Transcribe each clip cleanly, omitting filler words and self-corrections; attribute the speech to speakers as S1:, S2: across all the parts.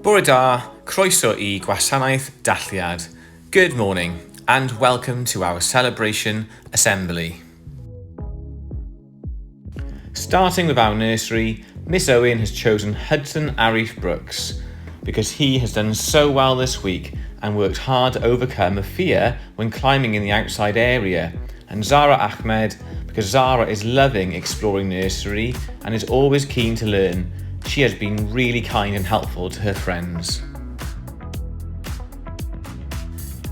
S1: Bore da, croeso I gwasanaeth dalliad. Good morning and welcome to our celebration assembly. Starting with our nursery, Miss Owen has chosen Hudson Arif Brooks because he has done so well this week and worked hard to overcome a fear when climbing in the outside area, and Zara Ahmed because Zara is loving exploring nursery and is always keen to learn. She has been really kind and helpful to her friends.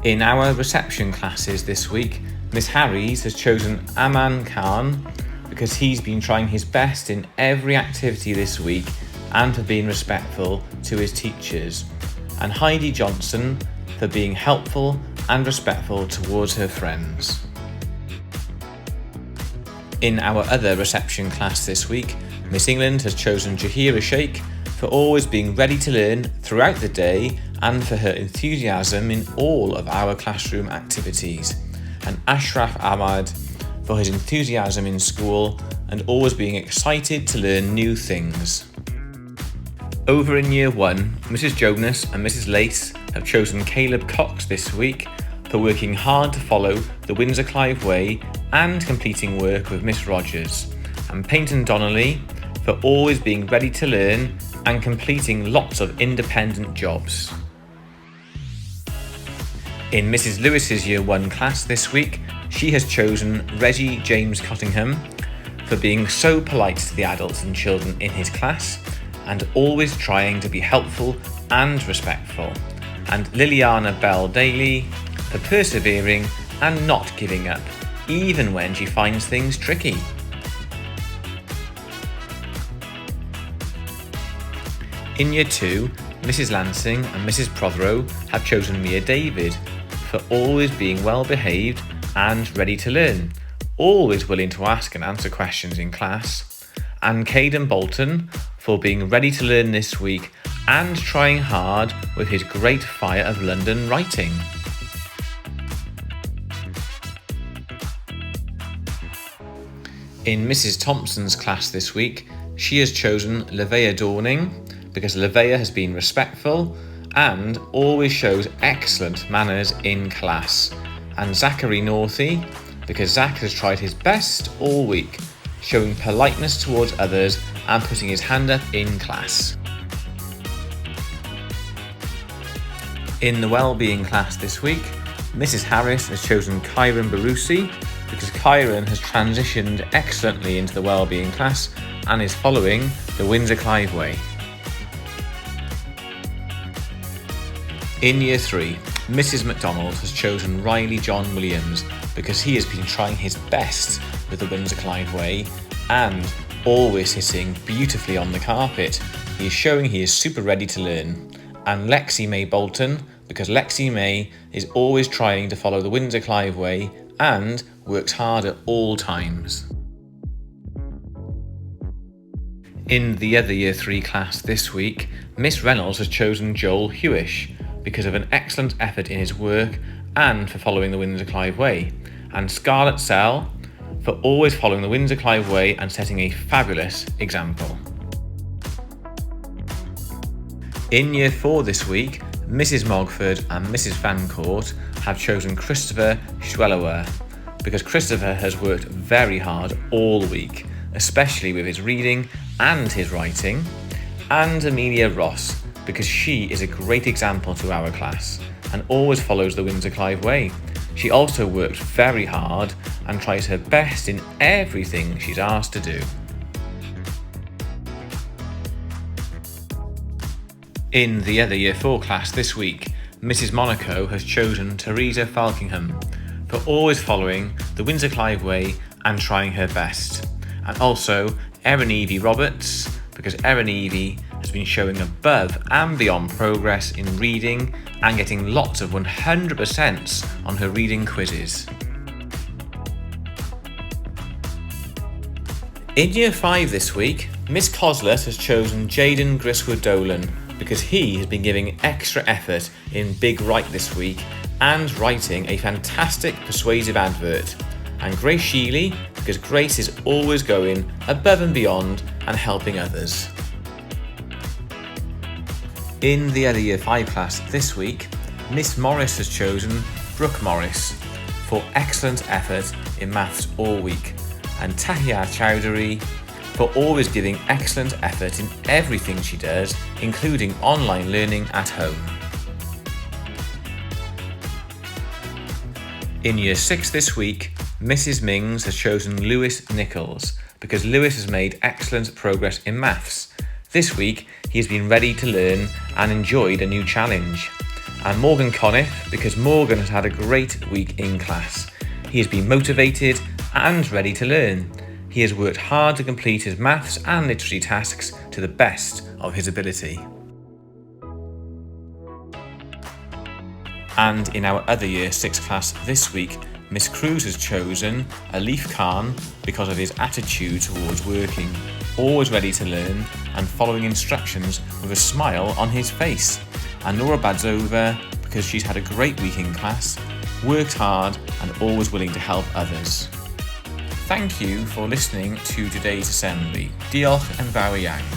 S1: In our reception classes this week, Miss Harries has chosen Aman Khan because he's been trying his best in every activity this week and for being respectful to his teachers, and Heidi Johnson for being helpful and respectful towards her friends. In our other reception class this week, Miss England has chosen Jahira Sheikh for always being ready to learn throughout the day and for her enthusiasm in all of our classroom activities, and Ashraf Ahmad for his enthusiasm in school and always being excited to learn new things. Over in Year 1, Mrs Jonas and Mrs Lace have chosen Caleb Cox this week for working hard to follow the Windsor Clive Way and completing work with Miss Rogers, and Peyton Donnelly for always being ready to learn and completing lots of independent jobs. In Mrs Lewis's Year 1 class this week, she has chosen Reggie James Cottingham for being so polite to the adults and children in his class and always trying to be helpful and respectful, and Liliana Bell Daly for persevering and not giving up, even when she finds things tricky. In Year 2, Mrs Lansing and Mrs Prothero have chosen Mia David for always being well behaved and ready to learn, always willing to ask and answer questions in class, and Caden Bolton for being ready to learn this week and trying hard with his Great Fire of London writing. In Mrs Thompson's class this week, she has chosen Livea Dawning because Livea has been respectful and always shows excellent manners in class, and Zachary Northey because Zach has tried his best all week, showing politeness towards others and putting his hand up in class. In the Wellbeing class this week, Mrs Harris has chosen Kyron Barusi because Kyron has transitioned excellently into the Wellbeing class and is following the Windsor Clive Way. In Year 3, Mrs Mcdonald has chosen Riley John Williams because he has been trying his best with the Windsor Clive Way and always sitting beautifully on the carpet. He is showing he is super ready to learn. And Lexi May Bolton because Lexi May is always trying to follow the Windsor Clive Way and works hard at all times. In the other Year 3 class this week, Miss Reynolds has chosen Joel Hewish because of an excellent effort in his work and for following the Windsor Clive Way, and Scarlett Sell for always following the Windsor Clive Way and setting a fabulous example. In Year 4 this week, Mrs Mogford and Mrs Vancourt have chosen Christopher Schwellower because Christopher has worked very hard all week, especially with his reading and his writing, and Amelia Ross because she is a great example to our class and always follows the Windsor Clive Way. She also works very hard and tries her best in everything she's asked to do. In the other Year 4 class this week, Mrs Monaco has chosen Teresa Falkingham for always following the Windsor Clive Way and trying her best, and also Erin Evie Roberts because Erin Evie has been showing above and beyond progress in reading and getting lots of 100% on her reading quizzes. In Year 5 this week, Miss Coslet has chosen Jaden Griswood Dolan because he has been giving extra effort in Big Write this week and writing a fantastic persuasive advert, and Grace Sheely because Grace is always going above and beyond and helping others. In the other Year 5 class this week, Miss Morris has chosen Brooke Morris for excellent effort in maths all week, and Tahia Chowdhury for always giving excellent effort in everything she does, including online learning at home. In Year 6 this week, Mrs Mings has chosen Lewis Nichols because Lewis has made excellent progress in maths. This week, he has been ready to learn and enjoyed a new challenge. And Morgan Conniff because Morgan has had a great week in class. He has been motivated and ready to learn. He has worked hard to complete his maths and literacy tasks to the best of his ability. And in our other Year 6 class this week, Miss Cruz has chosen Alif Khan because of his attitude towards working, always ready to learn and following instructions with a smile on his face. And Nora Badzova because she's had a great week in class, worked hard and always willing to help others. Thank you for listening to today's assembly. Diolch yn fawr iawn.